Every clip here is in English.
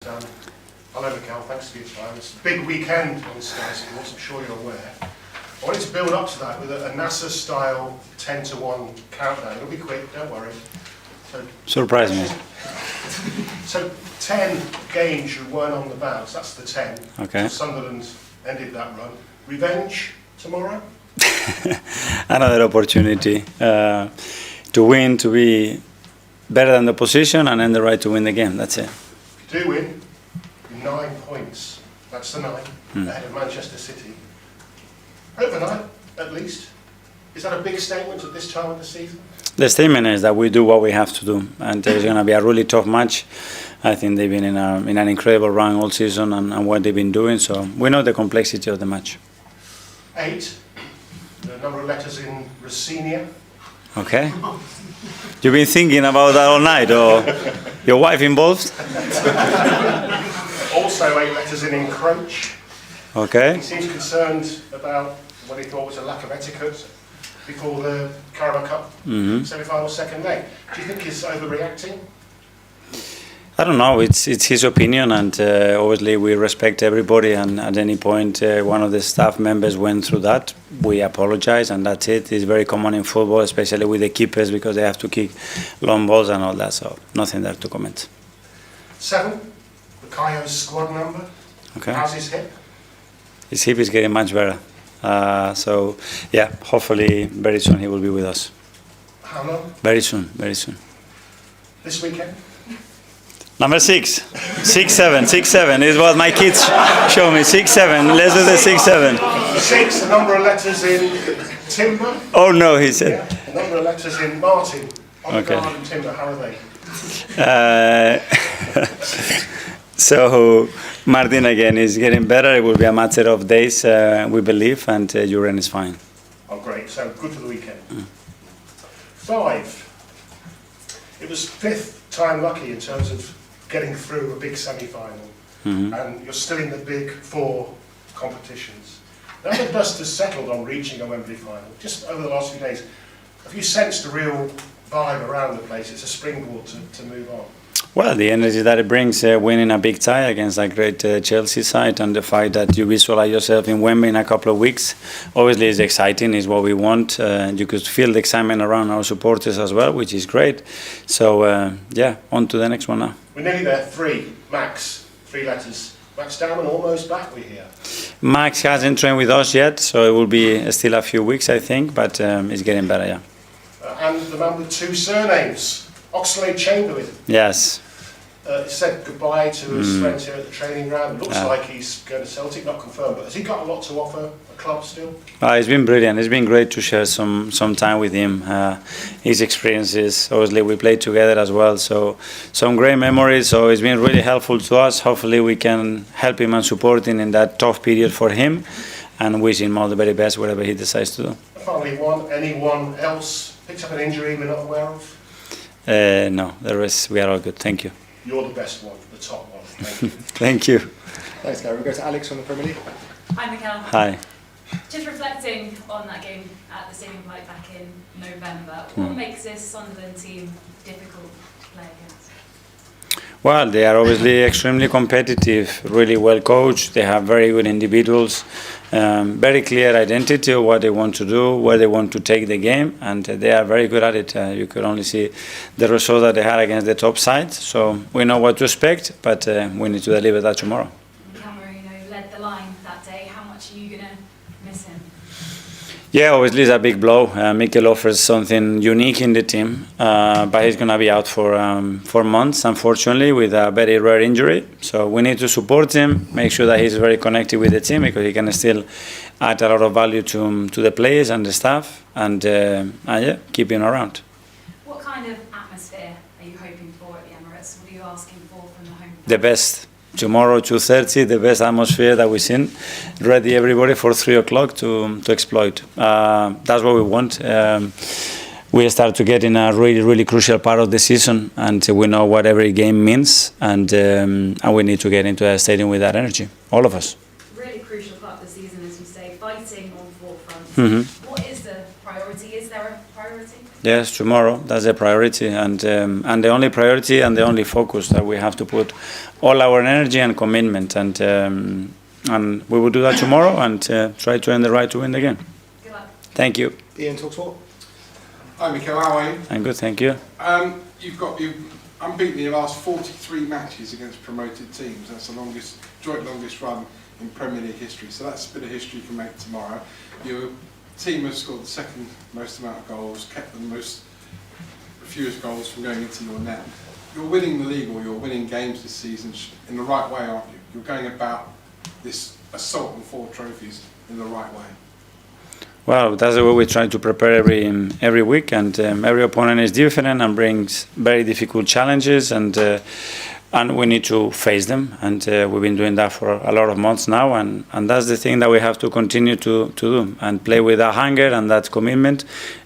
Hello, Mikel, thanks for your time. It's a big weekend on Sky Sports, I'm sure you're aware. I wanted to build up to that with a NASA-style 10-to-1 countdown. It'll be quick, don't worry. Surprise me. So 10 games you weren't on the bounce, that's the 10. Okay. Sunderland ended that run. Revenge tomorrow? Another opportunity to win, to be better than the opposition and earn the right to win the game. That's it. If you do win, 9 points. That's the 9 ahead of Manchester City. Overnight, at least. Is that a big statement at this time of the season? The statement is that we do what we have to do, and it's going to be a really tough match. I think they've been in an incredible run all season and what they've been doing, so we know the complexity of the match. 8, the number of letters in Rosinia. Okay. You've been thinking about that all night, or your wife involved? Also 8 letters in encroach. Okay. He seems concerned about what he thought was a lack of etiquette before the Carabao Cup semi-final second leg. Do you think he's overreacting? I don't know. It's his opinion, and obviously we respect everybody. And at any point, one of the staff members went through that. We apologize, and that's it. It's very common in football, especially with the keepers, because they have to kick long balls and all that. So nothing there to comment. 7, Bukayo's squad number. Okay. How's his hip? His hip is getting much better. So yeah, hopefully very soon he will be with us. How long? Very soon, very soon. This weekend? Number 6, 6-7 is what my kids show me. 6-7. Let's do the 6-7. 6, the number of letters in Timber. Oh no, he said. Yeah, the number of letters in Martin. Okay. Odegard and Timber, how are they? So Martin again is getting better. It will be a matter of days, we believe, and Juren is fine. Oh, great. So good for the weekend. 5. It was 5th time lucky in terms of getting through a big semi-final, and you're still in the big 4 competitions. Now the dust has settled on reaching a Wembley final. Just over the last few days, have you sensed a real vibe around the place? It's a springboard to move on. Well, the energy that it brings, winning a big tie against a great Chelsea side, and the fact that you visualize yourself in Wembley in a couple of weeks, obviously is exciting, is what we want. You could feel the excitement around our supporters as well, which is great. So, yeah, on to the next one now. We're nearly there. 3, Max, 3 letters. Max Dowman almost back, we hear. Max hasn't trained with us yet, so it will be still a few weeks, I think, but it's getting better, yeah. And the man with 2 surnames. Oxlade-Chamberlain. Yes. Said goodbye to his friends here at the training ground. It looks like he's going to Celtic, not confirmed, but has he got a lot to offer the club still? It's been brilliant. It's been great to share some time with him. His experiences, obviously we played together as well, so some great memories. So it's been really helpful to us. Hopefully we can help him and support him in that tough period for him, and wish him all the very best whatever he decides to do. Finally, anyone else picked up an injury we're not aware of? No, the rest we are all good. Thank you. You're the best one, the top one. Thank you. Thank you. Thanks, Gary. We'll go to Alex from the Premier League. Hi, Mikel. Hi. Just reflecting on that game at the Stadium of Light back in November, what makes this Sunderland team difficult to play against? Well, they are obviously extremely competitive, really well coached. They have very good individuals, very clear identity of what they want to do, where they want to take the game, and they are very good at it. You could only see the result that they had against the top side. So we know what to expect, but we need to deliver that tomorrow. Camerino led the line that day. How much are you going to miss him? Yeah, obviously it's a big blow. Mikel offers something unique in the team, but he's going to be out for months, unfortunately, with a very rare injury. So we need to support him, make sure that he's very connected with the team, because he can still add a lot of value to the players and the staff, and yeah, keep him around. What kind of atmosphere are you hoping for at the Emirates? What are you asking for from the home? The best. Tomorrow, 2:30, the best atmosphere that we've seen. Ready everybody for 3 o'clock to exploit. That's what we want. We start to get in a really, really crucial part of the season, and we know what every game means, and we need to get into a stadium with that energy, all of us. Really crucial part of the season, as you say, fighting on 4 fronts. What is the priority? Is there a priority? Yes, tomorrow. That's the priority, and the only priority and the only focus that we have to put all our energy and commitment, and we will do that tomorrow and try to earn the right to win the game. Good luck. Thank you. Ian, Talksport. Hi Mikel, how are you? I'm good, thank you. You've unbeaten in your last 43 matches against promoted teams. That's the joint longest run in Premier League history. So that's a bit of history you can make tomorrow. Your team has scored the second most amount of goals, kept the fewest goals from going into your net. You're winning the league, or you're winning games this season in the right way, aren't you? You're going about this assault on 4 trophies in the right way. Well, that's the way we try to prepare every week, and every opponent is different and brings very difficult challenges, and we need to face them, and we've been doing that for a lot of months now, and that's the thing that we have to continue to do, and play with that hunger and that commitment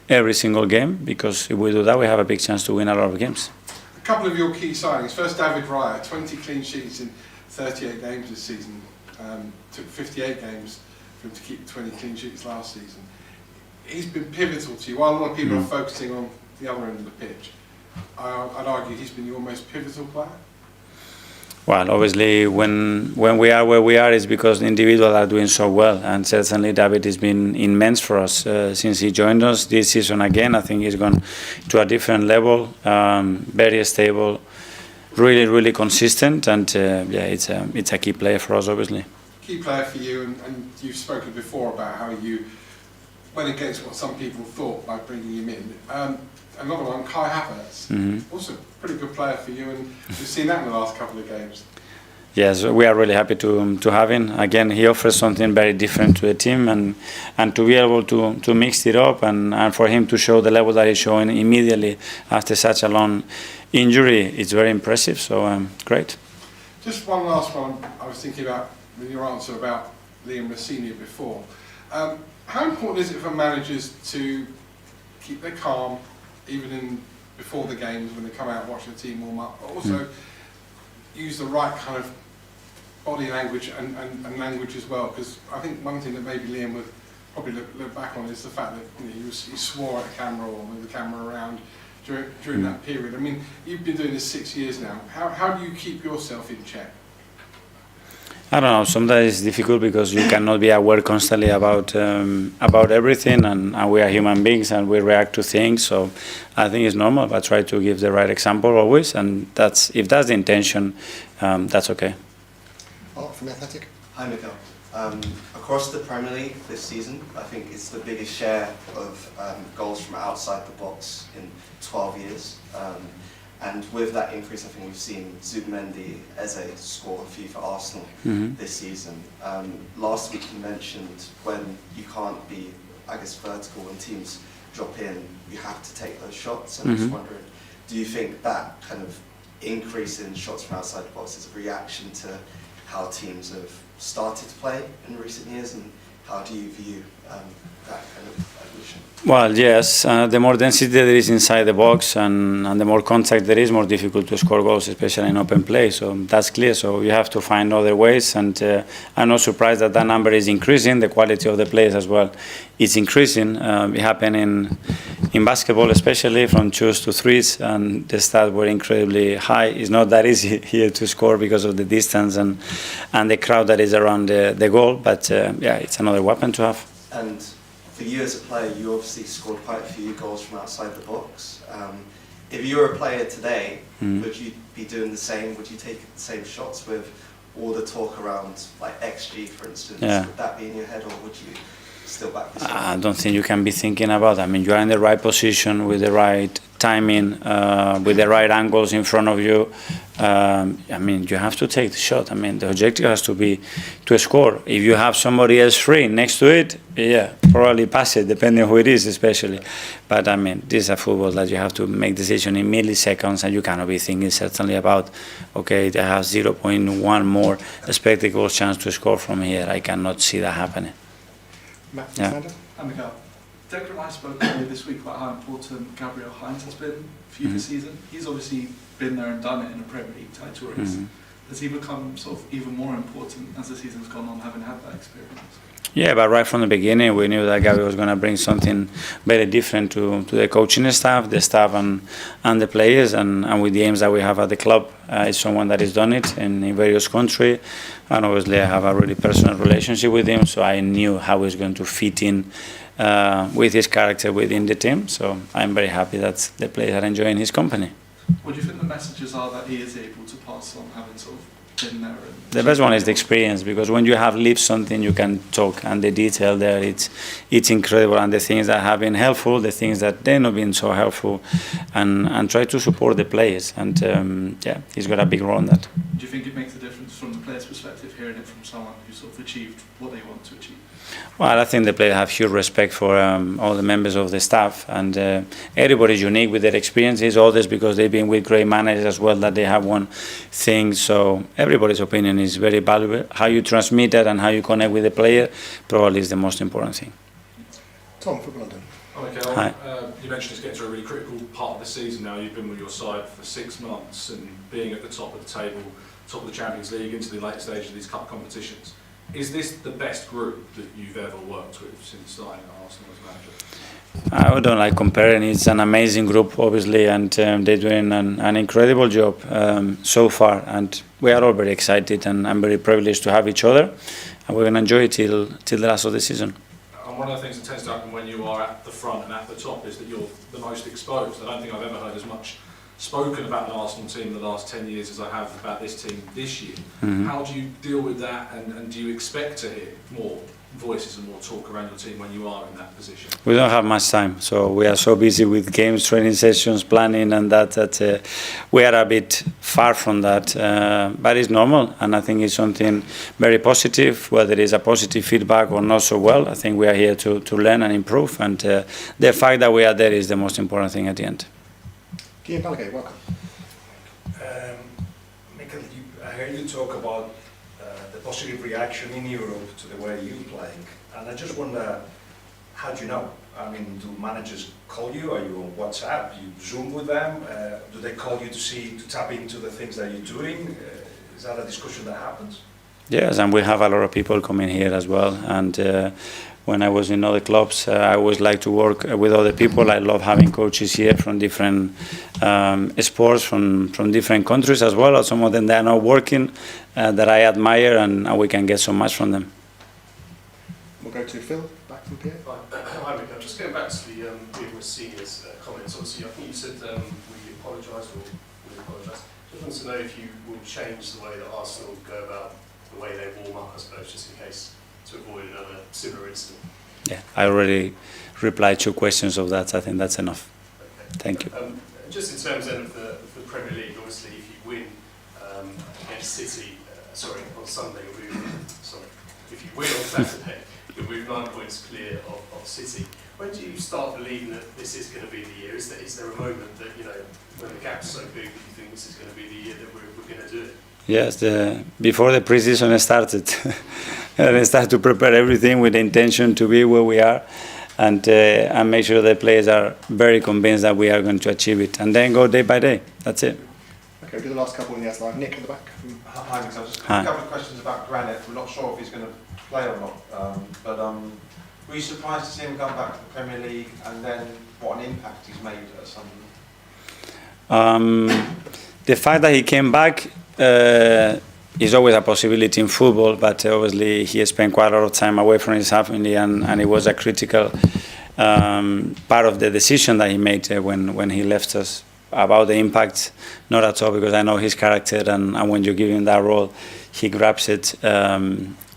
every single game, because if we do that, we have a big chance to win a lot of games. A couple of your key signings. First, David Raya, 20 clean sheets in 38 games this season. Took 58 games for him to keep 20 clean sheets last season. He's been pivotal to you. While a lot of people are focusing on the other end of the pitch, I'd argue he's been your most pivotal player. Well, obviously, when we are where we are, it's because the individuals are doing so well, and certainly David has been immense for us since he joined us this season. Again, I think he's gone to a different level, very stable, really consistent, and it's a key player for us, obviously. Key player for you, and you've spoken before about how you went against what some people thought by bringing him in. Another one, Kai Havertz, also a pretty good player for you, and we've seen that in the last couple of games. Yes, we are really happy to have him. Again, he offers something very different to the team, and to be able to mix it up, and for him to show the level that he's showing immediately after such a long injury, it's very impressive, so great. Just one last one I was thinking about with your answer about Liam Rossini before. How important is it for managers to keep their calm, even before the games when they come out and watch the team warm up, but also use the right kind of body language and language as well? Because I think one thing that maybe Liam would probably look back on is the fact that he swore at the camera or moved the camera around during that period. I mean, you've been doing this 6 years now. How do you keep yourself in check? I don't know. Sometimes it's difficult because you cannot be aware constantly about everything, and we are human beings and we react to things. So I think it's normal, but try to give the right example always, and if that's the intention, that's okay. Art from Athletic. Hi Mikel. Across the Premier League this season, I think it's the biggest share of goals from outside the box in 12 years. And with that increase, I think we've seen Zubimendi, Eze score a few for Arsenal this season. Last week you mentioned when you can't be, I guess, vertical when teams drop in, you have to take those shots. And I'm just wondering, do you think that kind of increase in shots from outside the box is a reaction to how teams have started to play in recent years, and how do you view that kind of evolution? Well, yes, the more density there is inside the box and the more contact there is, more difficult to score goals, especially in open play. So that's clear. So you have to find other ways, and I'm not surprised that that number is increasing. The quality of the players as well is increasing. It happened in basketball, especially from 2s to 3s, and the stats were incredibly high. It's not that easy here to score because of the distance and the crowd that is around the goal. But yeah, it's another weapon to have. And for you as a player, you obviously scored quite a few goals from outside the box. If you were a player today, would you be doing the same? Would you take the same shots with all the talk around, like XG, for instance? Yeah. Would that be in your head, or would you still back this up? I don't think you can be thinking about that. I mean, you are in the right position with the right timing, with the right angles in front of you. I mean, you have to take the shot. I mean, the objective has to be to score. If you have somebody else free next to it, yeah, probably pass it, depending on who it is, especially. But I mean, this is a football that you have to make decision in milliseconds, and you cannot be thinking certainly about, okay, they have 0.1 more expected goal chance to score from here. I cannot see that happening. Matt from Yeah. Standard. And Mikel, Declan and I spoke earlier this week about how important Gabriel Heinz has been for you this season. He's obviously been there and done it in a Premier League title race. has he become sort of even more important as the season's gone on, having had that experience? Yeah, but right from the beginning, we knew that Gabby was going to bring something very different to the coaching staff, and the players, and with the aims that we have at the club. It's someone that has done it in various countries, and obviously I have a really personal relationship with him, so I knew how he's going to fit in with his character within the team. So I'm very happy that the players are enjoying his company. What do you think the messages are that he is able to pass on, having sort of been there? The best one is the experience, because when you have lived something, you can talk, and the detail there, it's incredible, and the things that have been helpful, the things that they've not been so helpful, and try to support the players, and yeah, he's got a big role in that. Do you think it makes a difference from the player's perspective, hearing it from someone who sort of achieved what they want to achieve? Well, I think the players have huge respect for all the members of the staff, and everybody's unique with their experiences, all this because they've been with great managers as well, that they have one thing, so everybody's opinion is very valuable. How you transmit that and how you connect with the player probably is the most important thing. Tom from London. Hi, Mikel. Hi. You mentioned it's getting to a really critical part of the season now. You've been with your side for 6 months and being at the top of the table, top of the Champions League, into the late stage of these cup competitions. Is this the best group that you've ever worked with since starting at Arsenal as manager? I don't like comparing. It's an amazing group, obviously, and they're doing an incredible job so far. And we are all very excited, and I'm very privileged to have each other. And we're going to enjoy it till the last of the season. And one of the things that tends to happen when you are at the front and at the top is that you're the most exposed. I don't think I've ever heard as much spoken about an Arsenal team in the last 10 years as I have about this team this year. Mm-hmm. How do you deal with that, and do you expect to hear more voices and more talk around your team when you are in that position? We don't have much time, so we are so busy with games, training sessions, planning, and that we are a bit far from that. But it's normal, and I think it's something very positive, whether it's a positive feedback or not so well. I think we are here to learn and improve, and the fact that we are there is the most important thing at the end. Guillaume Balaguer, welcome. Mikel, I heard you talk about the positive reaction in Europe to the way you play, and I just wonder, how do you know? I mean, do managers call you? Are you on WhatsApp? Do you Zoom with them? Do they call you to tap into the things that you're doing? Is that a discussion that happens? Yes, and we have a lot of people coming here as well, and when I was in other clubs, I always like to work with other people. I love having coaches here from different sports, from different countries as well. Some of them that are not working, that I admire, and we can get so much from them. We'll go to Phil, back from Pierre. Hi, Mikel. Just going back to the being with seniors comments. Obviously, I think you said we apologise or we apologise. Just wanted to know if you will change the way that Arsenal go about the way they warm up, I suppose, just in case, to avoid another similar incident. Yeah, I already replied 2 questions of that. I think that's enough. Okay. Thank you. Just in terms then of the Premier League, obviously, if you win against City, on Sunday, if you win on Saturday, you'll move 9 points clear of City. When do you start believing that this is going to be the year? Is there a moment that, when the gap's so big, that you think this is going to be the year that we're going to do it? Yes, before the pre-season started, and I started to prepare everything with the intention to be where we are, and make sure the players are very convinced that we are going to achieve it, and then go day by day. That's it. Okay, we'll do the last couple in the S line. Nick in the back. Hi, Mikel. Just a Hi. couple of questions about Granit. We're not sure if he's going to play or not, but were you surprised to see him come back to the Premier League, and then what an impact he's made at Sunderland? The fact that he came back is always a possibility in football, but obviously he spent quite a lot of time away from his family, and it was a critical part of the decision that he made when he left us. About the impact, not at all, because I know his character, and when you give him that role, he grabs it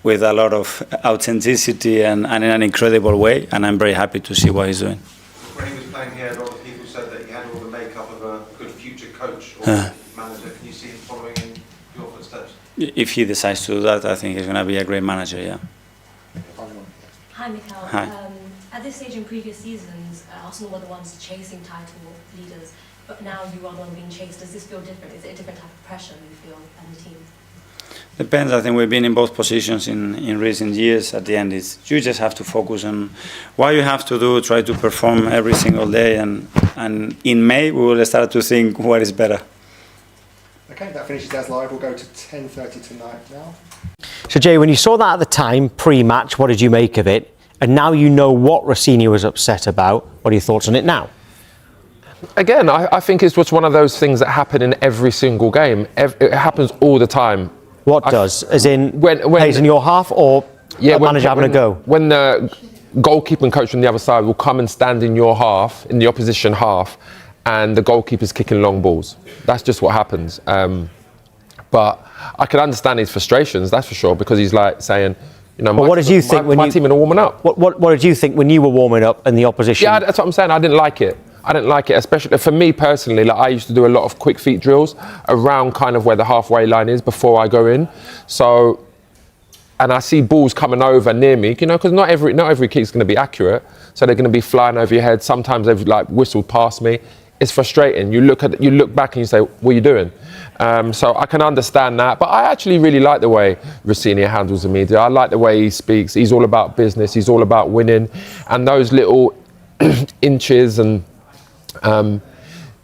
with a lot of authenticity and in an incredible way, and I'm very happy to see what he's doing. When he was playing here, a lot of people said that he had all the makeup of a good future coach or manager. Can you see him following in your footsteps? If he decides to do that, I think he's going to be a great manager, yeah. Hi, Mikel. Hi. At this stage in previous seasons, Arsenal were the ones chasing title leaders, but now you are the one being chased. Does this feel different? Is it a different type of pressure you feel on the team? Depends. I think we've been in both positions in recent years. At the end, you just have to focus on what you have to do, try to perform every single day, and in May we will start to think what is better. Okay, that finishes as live. We'll go to 10:30 tonight now. So Jay, when you saw that at the time, pre-match, what did you make of it? And now you know what Rossini was upset about. What are your thoughts on it now? Again, I think it's just one of those things that happen in every single game. It happens all the time. What does? As in, when plays in your half or the manager having a go? When the goalkeeping coach from the other side will come and stand in your half, in the opposition half, and the goalkeeper's kicking long balls. That's just what happens. But I can understand his frustrations, that's for sure, because he's like saying, you know, what did you think when my team are warming up? What did you think when you were warming up and the opposition? Yeah, that's what I'm saying. I didn't like it. I didn't like it, especially for me personally. Like, I used to do a lot of quick feet drills around kind of where the halfway line is before I go in. So, and I see balls coming over near me, you know, because not every kick's going to be accurate. So they're going to be flying over your head. Sometimes they've like whistled past me. It's frustrating. You look back and you say, what are you doing? So I can understand that. But I actually really like the way Rossini handles the media. I like the way he speaks. He's all about business. He's all about winning. And those little inches and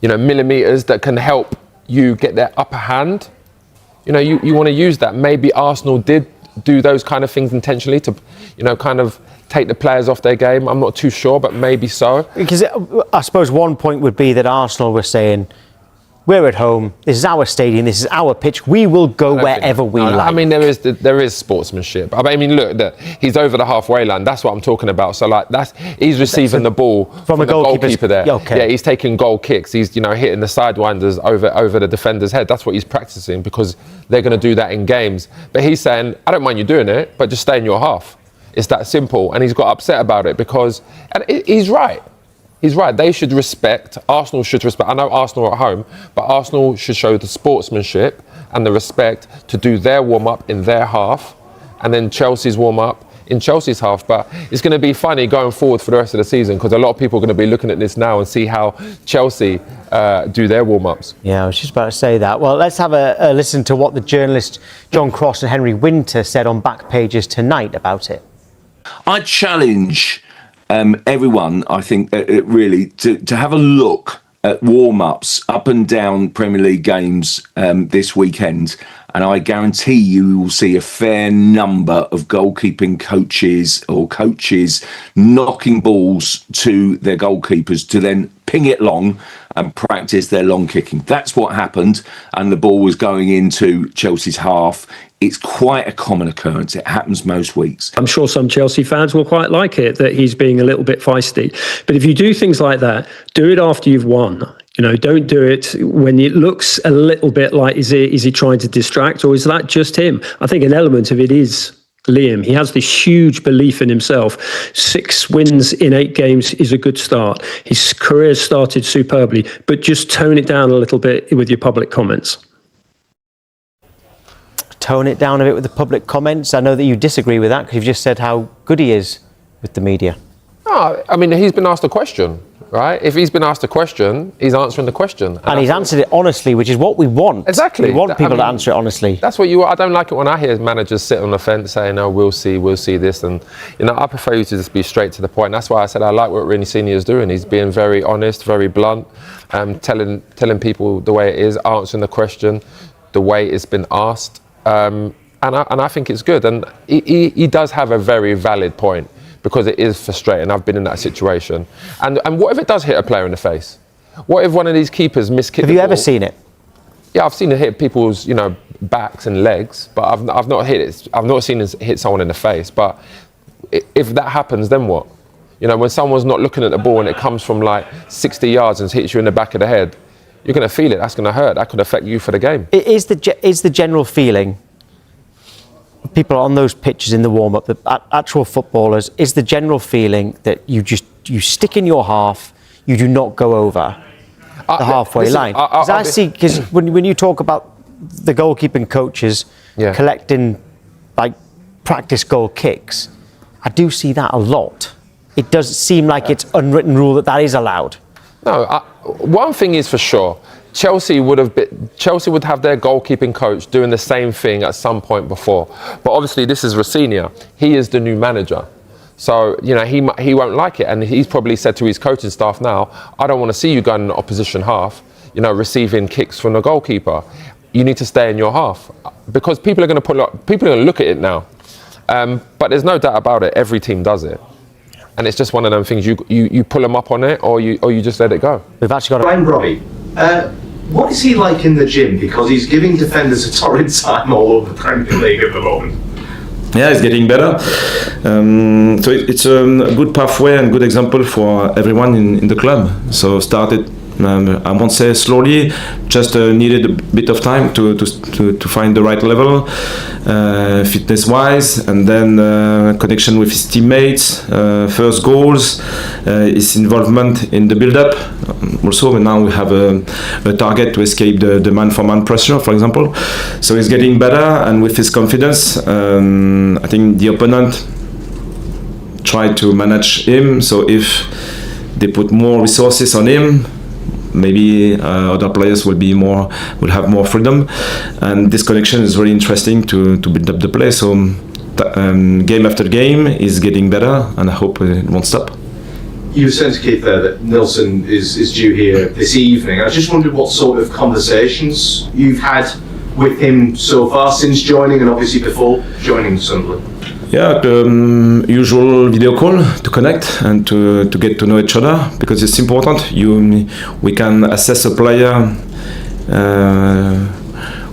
millimeters that can help you get their upper hand, you know, you want to use that. Maybe Arsenal did do those kind of things intentionally to, you know, kind of take the players off their game. I'm not too sure, but maybe so. Because I suppose one point would be that Arsenal were saying, we're at home, this is our stadium, this is our pitch, we will go wherever we like. I mean, there is sportsmanship. I mean, look, he's over the halfway line. That's what I'm talking about. So, like, he's receiving the ball from the goalkeeper there. Okay. Yeah, he's taking goal kicks. He's, you know, hitting the sidewinders over the defender's head. That's what he's practicing, because they're going to do that in games. But he's saying, I don't mind you doing it, but just stay in your half. It's that simple. And he's got upset about it because, and he's right. He's right. They should respect. Arsenal should respect. I know Arsenal are at home, but Arsenal should show the sportsmanship and the respect to do their warm-up in their half, and then Chelsea's warm-up in Chelsea's half. But it's going to be funny going forward for the rest of the season, because a lot of people are going to be looking at this now and see how Chelsea do their warm-ups. Yeah, I was just about to say that. Well, let's have a listen to what the journalists John Cross and Henry Winter said on Back Pages tonight about it. I challenge everyone, I think, really to have a look at warm-ups up and down Premier League games this weekend, and I guarantee you will see a fair number of goalkeeping coaches or coaches knocking balls to their goalkeepers to then ping it long and practice their long kicking. That's what happened, and the ball was going into Chelsea's half. It's quite a common occurrence. It happens most weeks. I'm sure some Chelsea fans will quite like it, that he's being a little bit feisty. But if you do things like that, do it after you've won. You know, don't do it when it looks a little bit like, is he trying to distract, or is that just him? I think an element of it is Liam. He has this huge belief in himself. 6 wins in 8 games is a good start. His career started superbly, but just tone it down a little bit with your public comments. Tone it down a bit with the public comments. I know that you disagree with that, because you've just said how good he is with the media. No, I mean, he's been asked a question, right? If he's been asked a question, he's answering the question. And he's answered it honestly, which is what we want. Exactly. We want people to answer it honestly. That's what I don't like it when I hear managers sit on the fence saying, oh, we'll see this. And, you know, I prefer you to just be straight to the point. That's why I said I like what Rossini is doing. He's being very honest, very blunt, telling people the way it is, answering the question the way it's been asked. And I think it's good. And he does have a very valid point, because it is frustrating. I've been in that situation. And what if it does hit a player in the face? What if one of these keepers miskicked the ball? Have you ever seen it? Yeah, I've seen it hit people's, you know, backs and legs, but I've not hit it. I've not seen it hit someone in the face. But if that happens, then what? You know, when someone's not looking at the ball and it comes from like 60 yards and hits you in the back of the head, you're going to feel it. That's going to hurt. That could affect you for the game. Is the general feeling, people on those pitches in the warm-up, the actual footballers, is the general feeling that you stick in your half, you do not go over the halfway line? Because when you talk about the goalkeeping coaches collecting like practice goal kicks, I do see that a lot. It does seem like it's unwritten rule that is allowed. No, one thing is for sure. Chelsea would have their goalkeeping coach doing the same thing at some point before. But obviously this is Rossini. He is the new manager. So, you know, he won't like it. And he's probably said to his coaching staff now, I don't want to see you going in the opposition half, you know, receiving kicks from the goalkeeper. you need to stay in your half because people are going to look at it now. But there's no doubt about it. Every team does it, and it's just one of them things. You pull them up on it, or you just let it go. We've actually got Brian Robbie, what is he like in the gym? Because he's giving defenders a torrid time all over the Premier League at the moment. Yeah, it's getting better. So it's a good pathway and good example for everyone in the club. So started, I won't say slowly, just needed a bit of time to find the right level, fitness-wise, and then connection with his teammates, first goals, his involvement in the build-up. Also, now we have a target to escape the man-for-man pressure, for example. So he's getting better, and with his confidence, I think the opponent tried to manage him. So if they put more resources on him, maybe other players will have more freedom, and this connection is very interesting to build up the play. So game after game is getting better, and I hope it won't stop. You said to Keith there that Nilsson is due here this evening. I just wondered what sort of conversations you've had with him so far since joining, and obviously before joining Sunderland. Yeah, the usual video call to connect and to get to know each other, because it's important. We can assess a player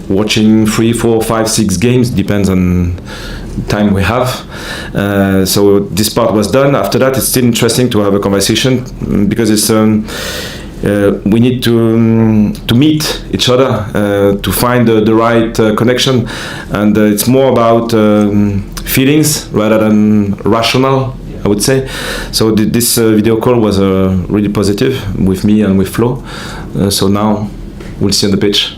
watching 3, 4, 5, 6 games, depends on time we have. So this part was done. After that, it's still interesting to have a conversation, because it's we need to meet each other to find the right connection, and it's more about feelings rather than rational, I would say. So this video call was really positive with me and with Flo. So now we'll see on the pitch.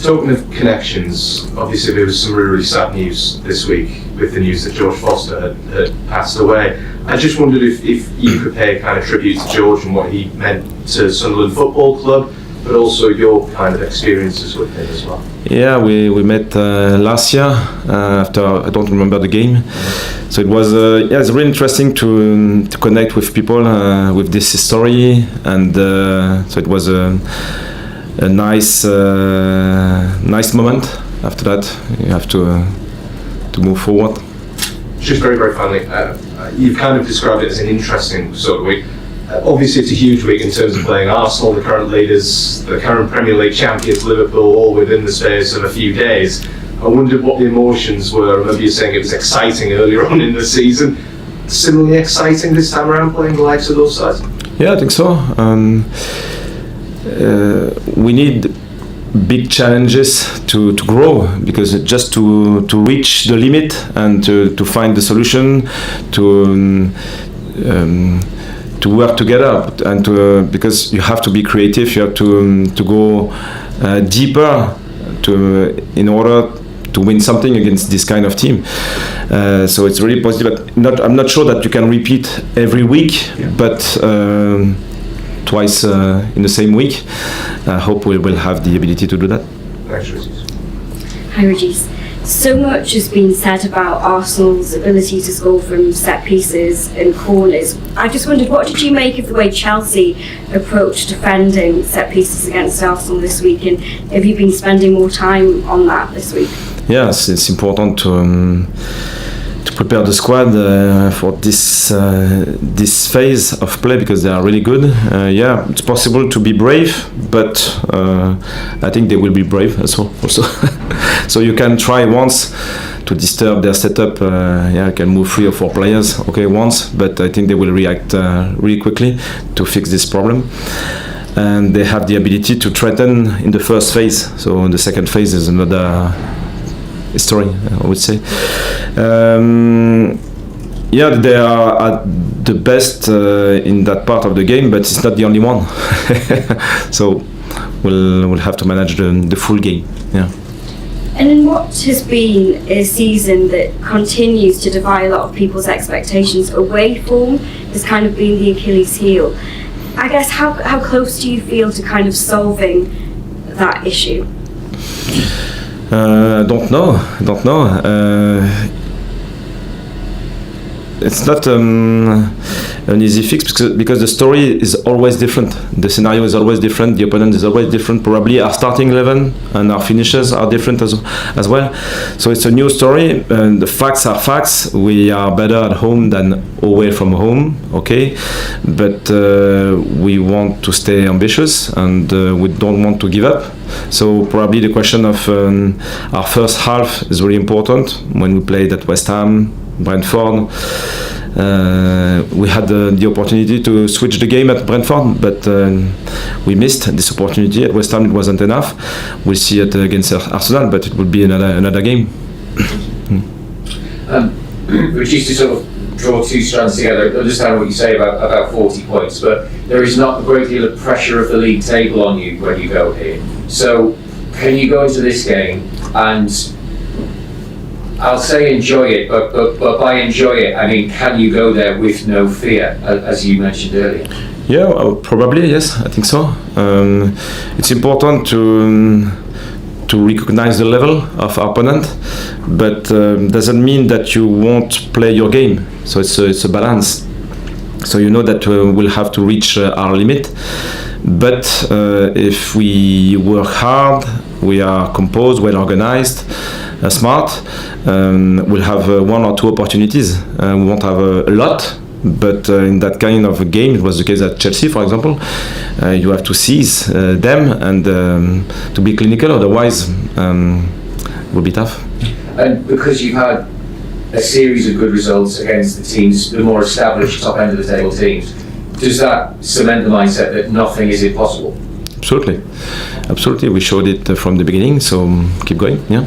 Talking of connections, obviously there was some really sad news this week with the news that George Foster had passed away. I just wondered if you could pay kind of tribute to George and what he meant to Sunderland Football Club, but also your kind of experiences with him as well. Yeah, we met last year after, I don't remember the game. So it was it's really interesting to connect with people with this history, and so it was a nice moment. After that, you have to move forward. Just very, very finally, you've kind of described it as an interesting sort of week. Obviously, it's a huge week in terms of playing Arsenal, the current leaders, the current Premier League champions, Liverpool, all within the space of a few days. I wondered what the emotions were. I remember you saying it was exciting earlier on in the season. Similarly exciting this time around, playing the likes of those sides? Yeah, I think so. We need big challenges to grow, because just to reach the limit and to find the solution, to work together, and because you have to be creative, you have to go deeper in order to win something against this kind of team. So it's really positive. I'm not sure that you can repeat every week, but twice in the same week. I hope we will have the ability to do that. Thanks, Regis. Hi, Regis. So much has been said about Arsenal's ability to score from set pieces and corners. I just wondered, what did you make of the way Chelsea approached defending set pieces against Arsenal this week, and have you been spending more time on that this week? Yes, it's important to prepare the squad for this phase of play, because they are really good. Yeah, it's possible to be brave, but I think they will be brave also. So you can try once to disturb their setup. You can move 3 or 4 players, okay, once, but I think they will react really quickly to fix this problem. And they have the ability to threaten in the first phase. So in the second phase is another story, I would say. Yeah, they are at the best in that part of the game, but it's not the only one. So we'll have to manage the full game. Yeah. And in what has been a season that continues to defy a lot of people's expectations, away form has kind of been the Achilles heel. I guess how close do you feel to kind of solving that issue? I don't know. it's not an easy fix because the story is always different. The scenario is always different. The opponent is always different. Probably our starting 11 and our finishes are different as well. So it's a new story. And the facts are facts. We are better at home than away from home. Okay, but we want to stay ambitious and we don't want to give up. So probably the question of our first half is really important. When we played at West Ham, Brentford, we had the opportunity to switch the game at Brentford, but we missed this opportunity. At West Ham it wasn't enough. We'll see it against Arsenal, but it will be another game. Which is to sort of draw two strands together. I understand what you say about 40 points, but there is not a great deal of pressure of the league table on you when you go here. So can you go into this game and, I'll say enjoy it, but by enjoy it, I mean, can you go there with no fear, as you mentioned earlier? Yeah, well, probably, yes, I think so. It's important to recognize the level of our opponent, but doesn't mean that you won't play your game. So it's a balance. So you know that we'll have to reach our limit, but if we work hard, we are composed, well organized, smart, we'll have one or two opportunities. We won't have a lot, but in that kind of a game, it was the case at Chelsea, for example, you have to seize them and to be clinical, otherwise it will be tough. And because you've had a series of good results against the teams, the more established top end of the table teams, does that cement the mindset that nothing is impossible? Absolutely. We showed it from the beginning, so keep going, yeah.